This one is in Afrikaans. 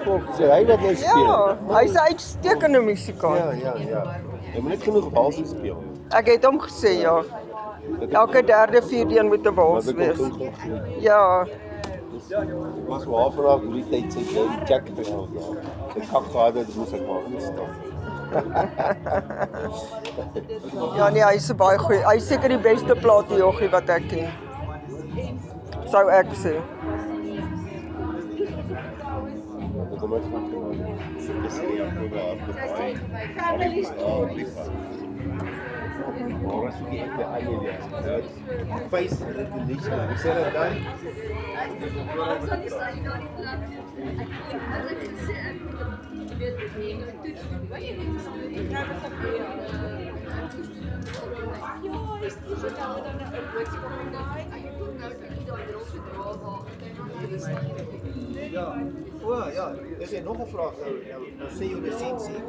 Volk sê hy wat nou speel. Ja, hy's 'n uitstekende musikant. Ja. Jy moet net genoeg basis speel. Ek het hom gesê ja. Elke derde, vierde een moet 'n wals wees. Ja, Ek was wel vanaf die tyd sy jacket gehad. Sy kak gehad het, moes ek maar nie stap. ja nee, hy's 'n baie goeie. Hy's seker die beste plaatjoggie wat ek ken. Sou ek sê. Ek kom uit van dis hier op die Family stories. Maar as jy ek by eie lees. Face recognition. Hoe sê dit dan? Ja, dis nog 'n vraag nou sê jou lisensie.